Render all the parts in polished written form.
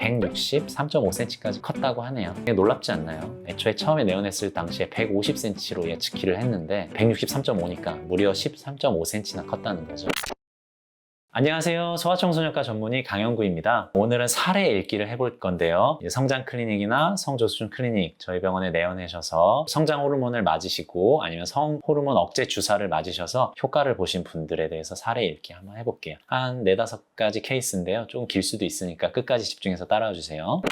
163.5cm까지 컸다고 하네요. 이게 놀랍지 않나요? 애초에 처음에 내원했을 당시에 150cm로 예측키를 했는데 163.5니까 무려 13.5cm나 컸다는 거죠. 안녕하세요. 소아청소년과 전문의 강영구입니다. 오늘은 사례 읽기를 해볼 건데요. 성장 클리닉이나 성조수중 클리닉 저희 병원에 내원하셔서 성장 호르몬을 맞으시고 아니면 성 호르몬 억제 주사를 맞으셔서 효과를 보신 분들에 대해서 사례 읽기 한번 해볼게요. 한 4-5가지 케이스인데요. 조금 길 수도 있으니까 끝까지 집중해서 따라와 주세요.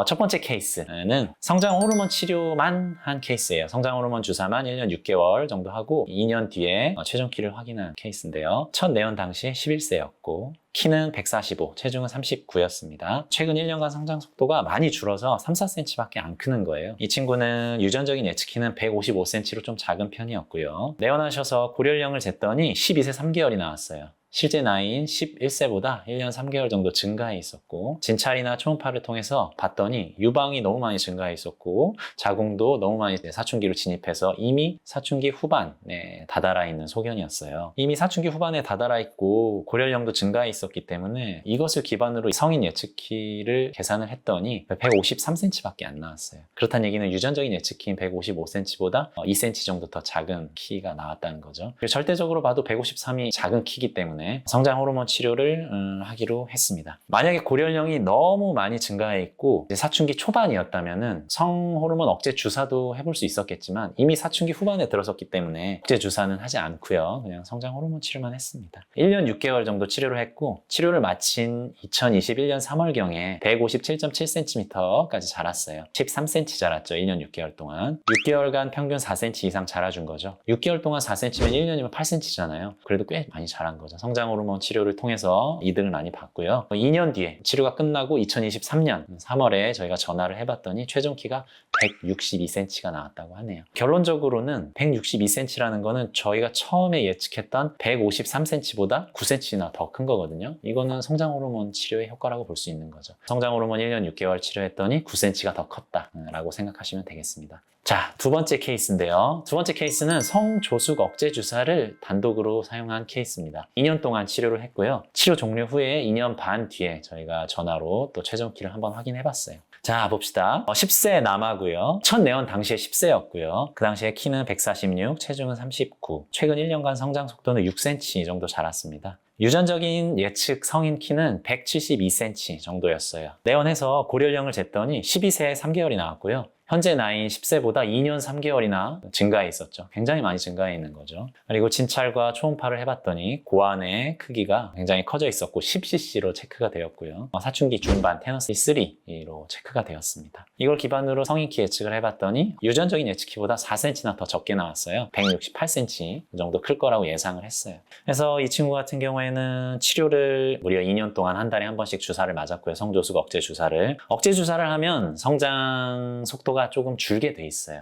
첫 번째 케이스는 성장 호르몬 치료만 한 케이스예요. 성장 호르몬 주사만 1년 6개월 정도 하고 2년 뒤에 최종 키를 확인한 케이스인데요. 첫 내원 당시에 11세였고 키는 145, 체중은 39였습니다. 최근 1년간 성장 속도가 많이 줄어서 3-4cm밖에 안 크는 거예요. 이 친구는 유전적인 예측 키는 155cm로 좀 작은 편이었고요. 내원하셔서 고령령을 쟀더니 12세 3개월이 나왔어요. 실제 나이인 11세보다 1년 3개월 정도 증가해 있었고 진찰이나 초음파를 통해서 봤더니 유방이 너무 많이 증가해 있었고 자궁도 너무 많이 사춘기로 진입해서 이미 사춘기 후반에 다다라 있는 소견이었어요. 이미 사춘기 후반에 다다라 있고 고령령도 증가해 있었기 때문에 이것을 기반으로 성인 예측키를 계산을 했더니 153cm밖에 안 나왔어요. 그렇다는 얘기는 유전적인 예측키인 155cm보다 2cm 정도 더 작은 키가 나왔다는 거죠. 절대적으로 봐도 153이 작은 키이기 때문에 성장 호르몬 치료를 하기로 했습니다. 만약에 고령령이 너무 많이 증가해 있고 사춘기 초반이었다면 성 호르몬 억제 주사도 해볼 수 있었겠지만 이미 사춘기 후반에 들어섰기 때문에 억제 주사는 하지 않고요. 그냥 성장 호르몬 치료만 했습니다. 1년 6개월 정도 치료를 했고 치료를 마친 2021년 3월경에 157.7cm까지 자랐어요. 13cm 자랐죠. 1년 6개월 동안. 6개월간 평균 4cm 이상 자라준 거죠. 6개월 동안 4cm면 1년이면 8cm잖아요. 그래도 꽤 많이 자란 거죠. 성장 호르몬 치료를 통해서 이득을 많이 봤고요. 2년 뒤에 치료가 끝나고 2023년 3월에 저희가 전화를 해봤더니 최종 키가 162cm가 나왔다고 하네요. 결론적으로는 162cm라는 거는 저희가 처음에 예측했던 153cm보다 9cm나 더 큰 거거든요. 이거는 성장 호르몬 치료의 효과라고 볼 수 있는 거죠. 성장 호르몬 1년 6개월 치료했더니 9cm가 더 컸다라고 생각하시면 되겠습니다. 자, 두 번째 케이스인데요. 두 번째 케이스는 성조숙 억제 주사를 단독으로 사용한 케이스입니다. 2년 동안 치료를 했고요. 치료 종료 후에 2년 반 뒤에 저희가 전화로 또 최종 키를 한번 확인해 봤어요. 자, 봅시다. 10세 남아고요. 첫 내원 당시에 10세였고요. 그 당시에 키는 146, 체중은 39. 최근 1년간 성장 속도는 6cm 정도 자랐습니다. 유전적인 예측 성인 키는 172cm 정도였어요. 내원해서 고령령을 쟀더니 12세 3개월이 나왔고요. 현재 나이인 10세보다 2년 3개월이나 증가해 있었죠. 굉장히 많이 증가해 있는 거죠. 그리고 진찰과 초음파를 해봤더니 고환의 크기가 굉장히 커져 있었고 10cc로 체크가 되었고요. 사춘기 중반 테너스 3로 체크가 되었습니다. 이걸 기반으로 성인 키 예측을 해봤더니 유전적인 예측 키보다 4cm나 더 적게 나왔어요. 168cm 정도 클 거라고 예상을 했어요. 그래서 이 친구 같은 경우에는 치료를 무려 2년 동안 한 달에 한 번씩 주사를 맞았고요. 성조숙 억제 주사를. 억제 주사를 하면 성장 속도가 조금 줄게 돼 있어요.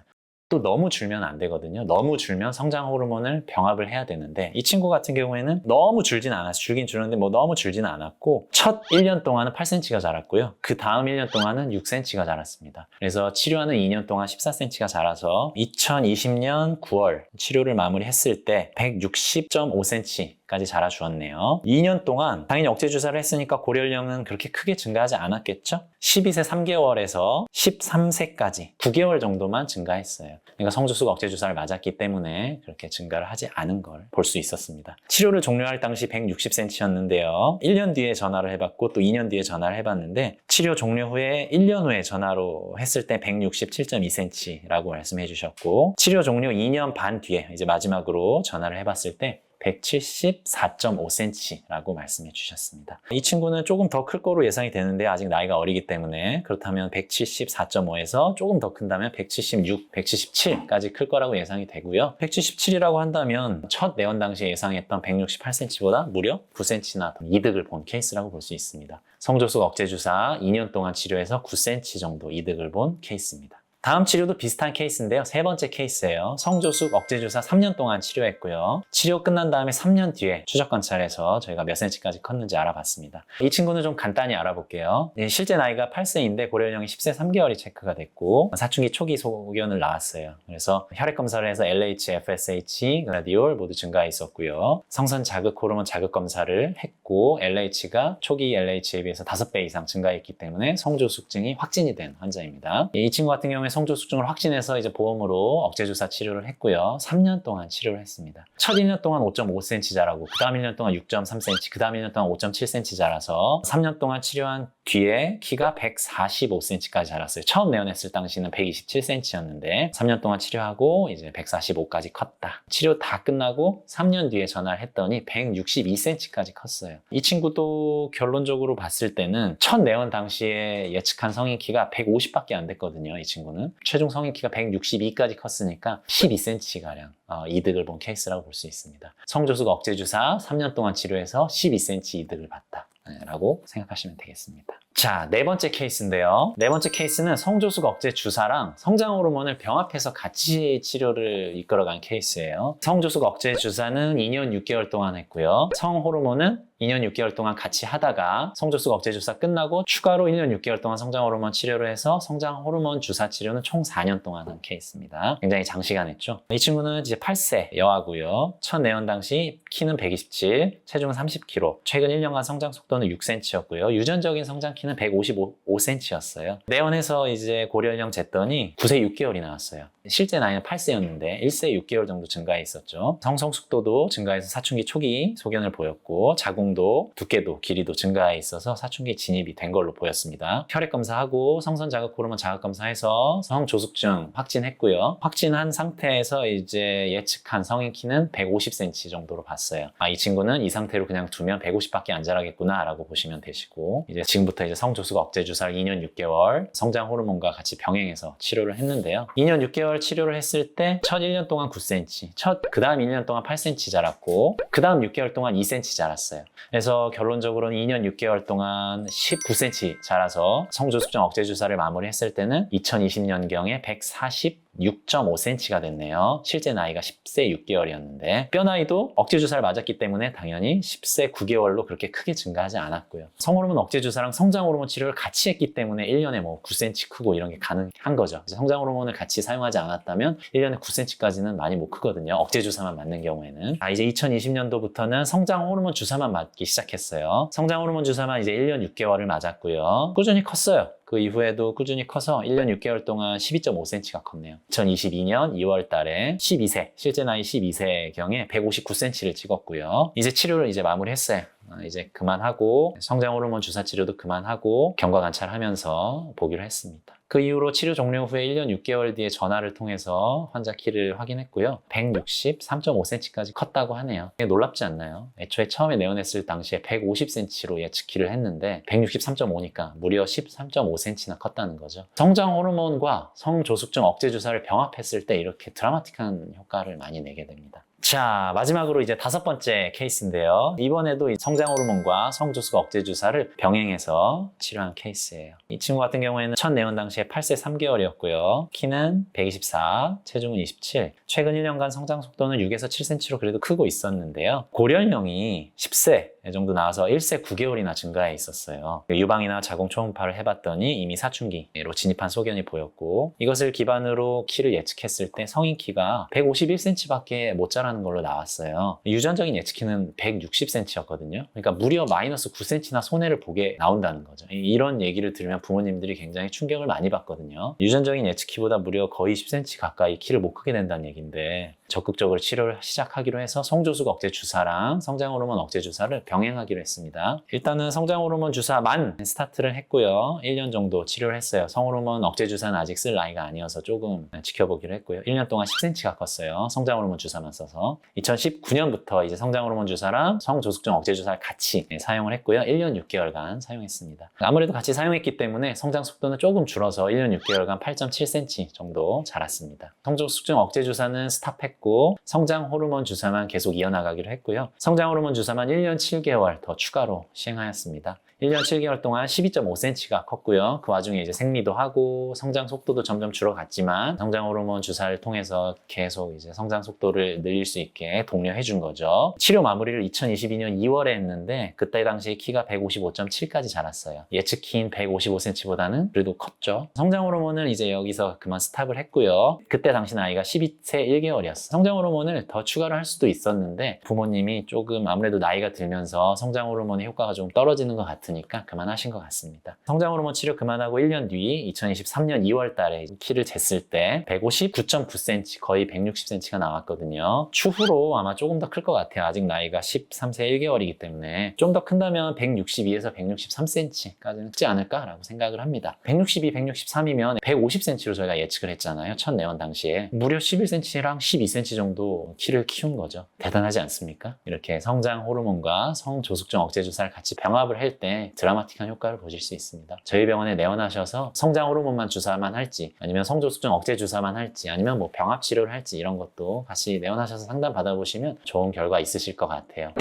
또 너무 줄면 안 되거든요. 너무 줄면 성장 호르몬을 병합을 해야 되는데 이 친구 같은 경우에는 너무 줄진 않았어요. 줄긴 줄었는데 너무 줄지는 않았고 첫 1년 동안은 8cm가 자랐고요. 그 다음 1년 동안은 6cm가 자랐습니다. 그래서 치료하는 2년 동안 14cm가 자라서 2020년 9월 치료를 마무리했을 때 160.5cm 까지 자라주었네요. 2년 동안 당연히 억제 주사를 했으니까 고령령은 그렇게 크게 증가하지 않았겠죠? 12세 3개월에서 13세까지 9개월 정도만 증가했어요. 그러니까 성조숙 억제 주사를 맞았기 때문에 그렇게 증가를 하지 않은 걸 볼 수 있었습니다. 치료를 종료할 당시 160cm였는데요. 1년 뒤에 전화를 해봤고 또 2년 뒤에 전화를 해봤는데 치료 종료 후에 1년 후에 전화로 했을 때 167.2cm라고 말씀해 주셨고 치료 종료 2년 반 뒤에 이제 마지막으로 전화를 해봤을 때 174.5cm라고 말씀해 주셨습니다. 이 친구는 조금 더 클 거로 예상이 되는데 아직 나이가 어리기 때문에 그렇다면 174.5에서 조금 더 큰다면 176, 177까지 클 거라고 예상이 되고요. 177이라고 한다면 첫 내원 당시에 예상했던 168cm보다 무려 9cm나 더 이득을 본 케이스라고 볼 수 있습니다. 성조숙 억제 주사 2년 동안 치료해서 9cm 정도 이득을 본 케이스입니다. 다음 치료도 비슷한 케이스인데요. 세 번째 케이스예요. 성조숙 억제주사 3년 동안 치료했고요. 치료 끝난 다음에 3년 뒤에 추적 관찰해서 저희가 몇 cm까지 컸는지 알아봤습니다. 이 친구는 좀 간단히 알아볼게요. 실제 나이가 8세인데 고려연령이 10세 3개월이 체크가 됐고 사춘기 초기 소견을 나왔어요. 그래서 혈액 검사를 해서 LH, FSH, 글라디올 모두 증가해 있었고요. 성선 자극 호르몬 자극 검사를 했고 LH가 초기 LH에 비해서 5배 이상 증가했기 때문에 성조숙증이 확진이 된 환자입니다. 이 친구 같은 경우에 성조숙증을 확진해서 이제 보험으로 억제주사 치료를 했고요. 3년 동안 치료를 했습니다. 첫 1년 동안 5.5cm 자라고 그 다음 1년 동안 6.3cm, 그 다음 1년 동안 5.7cm 자라서 3년 동안 치료한 뒤에 키가 145cm까지 자랐어요. 처음 내원했을 당시는 127cm였는데 3년 동안 치료하고 이제 145까지 컸다. 치료 다 끝나고 3년 뒤에 전화를 했더니 162cm까지 컸어요. 이 친구도 결론적으로 봤을 때는 첫 내원 당시에 예측한 성인 키가 150밖에 안 됐거든요. 이 친구는 최종 성인 키가 162까지 컸으니까 12cm가량 이득을 본 케이스라고 볼 수 있습니다. 성조숙 억제주사 3년 동안 치료해서 12cm 이득을 봤다 라고 생각하시면 되겠습니다. 자, 네 번째 케이스인데요. 네 번째 케이스는 성조숙 억제 주사랑 성장 호르몬을 병합해서 같이 치료를 이끌어간 케이스예요. 성조숙 억제 주사는 2년 6개월 동안 했고요. 성 호르몬은 2년 6개월 동안 같이 하다가 성조숙 억제 주사 끝나고 추가로 1년 6개월 동안 성장 호르몬 치료를 해서 성장 호르몬 주사 치료는 총 4년 동안 한 케이스입니다. 굉장히 장시간 했죠. 이 친구는 이제 8세 여아고요. 첫 내원 당시 키는 127, 체중은 30kg, 최근 1년간 성장 속도는 6cm였고요. 유전적인 성장 키는 155cm였어요. 내원해서 이제 고려연령 쟀더니 9세 6개월이 나왔어요. 실제 나이는 8세였는데 1세 6개월 정도 증가해 있었죠. 성숙도도 증가해서 사춘기 초기 소견을 보였고 자궁도 두께도 길이도 증가해 있어서 사춘기 진입이 된 걸로 보였습니다. 혈액 검사하고 성선 자극 호르몬 자극 검사해서 성조숙증 확진했고요. 확진한 상태에서 이제 예측한 성인 키는 150cm 정도로 봤어요. 이 친구는 이 상태로 그냥 두면 150밖에 안 자라겠구나 라고 보시면 되시고 이제 지금부터 이제 성조숙 억제 주사를 2년 6개월 성장 호르몬과 같이 병행해서 치료를 했는데요. 2년 6개월 치료를 했을 때 첫 1년 동안 9cm, 그 다음 1년 동안 8cm 자랐고 그 다음 6개월 동안 2cm 자랐어요. 그래서 결론적으로는 2년 6개월 동안 19cm 자라서 성조숙증 억제 주사를 마무리했을 때는 2020년경에 146.5cm가 됐네요. 실제 나이가 10세 6개월이었는데 뼈 나이도 억제 주사를 맞았기 때문에 당연히 10세 9개월로 그렇게 크게 증가하지 않았고요. 성호르몬 억제 주사랑 성장 호르몬 치료를 같이 했기 때문에 1년에 뭐 9cm 크고 이런 게 가능한 거죠. 성장 호르몬을 같이 사용하지 않았다면 1년에 9cm까지는 많이 못 크거든요. 억제 주사만 맞는 경우에는. 이제 2020년도부터는 성장 호르몬 주사만 맞기 시작했어요. 성장 호르몬 주사만 이제 1년 6개월을 맞았고요. 꾸준히 컸어요. 그 이후에도 꾸준히 커서 1년 6개월 동안 12.5cm가 컸네요. 2022년 2월 달에 12세, 실제 나이 12세경에 159cm를 찍었고요. 이제 치료를 이제 마무리했어요. 이제 그만하고 성장 호르몬 주사 치료도 그만하고 경과 관찰하면서 보기로 했습니다. 그 이후로 치료 종료 후에 1년 6개월 뒤에 전화를 통해서 환자 키를 확인했고요. 163.5cm까지 컸다고 하네요. 놀랍지 않나요? 애초에 처음에 내원했을 당시에 150cm로 예측 키를 했는데 163.5니까 무려 13.5cm나 컸다는 거죠. 성장 호르몬과 성조숙증 억제 주사를 병합했을 때 이렇게 드라마틱한 효과를 많이 내게 됩니다. 자, 마지막으로 이제 5번째 케이스인데요. 이번에도 이 성장 호르몬과 성조숙 억제 주사를 병행해서 치료한 케이스예요. 이 친구 같은 경우에는 첫 내원 당시에 8세 3개월이었고요. 키는 124, 체중은 27. 최근 1년간 성장 속도는 6에서 7cm로 그래도 크고 있었는데요. 고려연령이 10세 정도 나와서 1세 9개월이나 증가해 있었어요. 유방이나 자궁 초음파를 해봤더니 이미 사춘기로 진입한 소견이 보였고 이것을 기반으로 키를 예측했을 때 성인 키가 151cm밖에 못 자라는 걸로 나왔어요. 유전적인 예측키는 160cm였거든요. 그러니까 무려 마이너스 9cm나 손해를 보게 나온다는 거죠. 이런 얘기를 들으면 부모님들이 굉장히 충격을 많이 받거든요. 유전적인 예측키보다 무려 거의 10cm 가까이 키를 못 크게 된다는 얘기인데 적극적으로 치료를 시작하기로 해서 성조숙 억제 주사랑 성장 호르몬 억제 주사를 병행하기로 했습니다. 일단은 성장 호르몬 주사만 스타트를 했고요. 1년 정도 치료를 했어요. 성호르몬 억제 주사는 아직 쓸 나이가 아니어서 조금 지켜보기로 했고요. 1년 동안 10cm가 컸어요. 성장 호르몬 주사만 써서. 2019년부터 이제 성장 호르몬 주사랑 성조숙증 억제 주사를 같이 사용을 했고요. 1년 6개월간 사용했습니다. 아무래도 같이 사용했기 때문에 성장 속도는 조금 줄어서 1년 6개월간 8.7cm 정도 자랐습니다. 성조숙증 억제 주사는 스탑했고 성장 호르몬 주사만 계속 이어나가기로 했고요. 성장 호르몬 주사만 1년 7개월 더 추가로 시행하였습니다. 1년 7개월 동안 12.5cm가 컸고요. 그 와중에 이제 생리도 하고 성장 속도도 점점 줄어갔지만 성장 호르몬 주사를 통해서 계속 이제 성장 속도를 늘릴 수 있게 독려해 준 거죠. 치료 마무리를 2022년 2월에 했는데 그때 당시 키가 155.7까지 자랐어요. 예측 키인 155cm보다는 그래도 컸죠. 성장 호르몬을 이제 여기서 그만 스탑을 했고요. 그때 당시 나이가 12세 1개월이었어요. 성장 호르몬을 더 추가를 할 수도 있었는데 부모님이 조금 아무래도 나이가 들면서 성장 호르몬의 효과가 좀 떨어지는 것 같으니까 그만하신 것 같습니다. 성장 호르몬 치료 그만하고 1년 뒤 2023년 2월 달에 키를 쟀을 때 159.9cm, 거의 160cm가 나왔거든요. 추후로 아마 조금 더 클 것 같아요. 아직 나이가 13세 1개월이기 때문에 좀 더 큰다면 162에서 163cm까지는 크지 않을까라고 생각을 합니다. 162, 163이면 150cm로 저희가 예측을 했잖아요. 첫 내원 당시에. 무려 11cm랑 12cm 정도 키를 키운 거죠. 대단하지 않습니까? 이렇게 성장 호르몬과 성조숙증 억제 주사를 같이 병합을 할 때 드라마틱한 효과를 보실 수 있습니다. 저희 병원에 내원하셔서 성장 호르몬만 주사만 할지 아니면 성조숙증 억제 주사만 할지 아니면 뭐 병합 치료를 할지 이런 것도 같이 내원하셔서 상담 받아보시면 좋은 결과 있으실 것 같아요.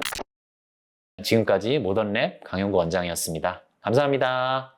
지금까지 모던랩 강용구 원장이었습니다. 감사합니다.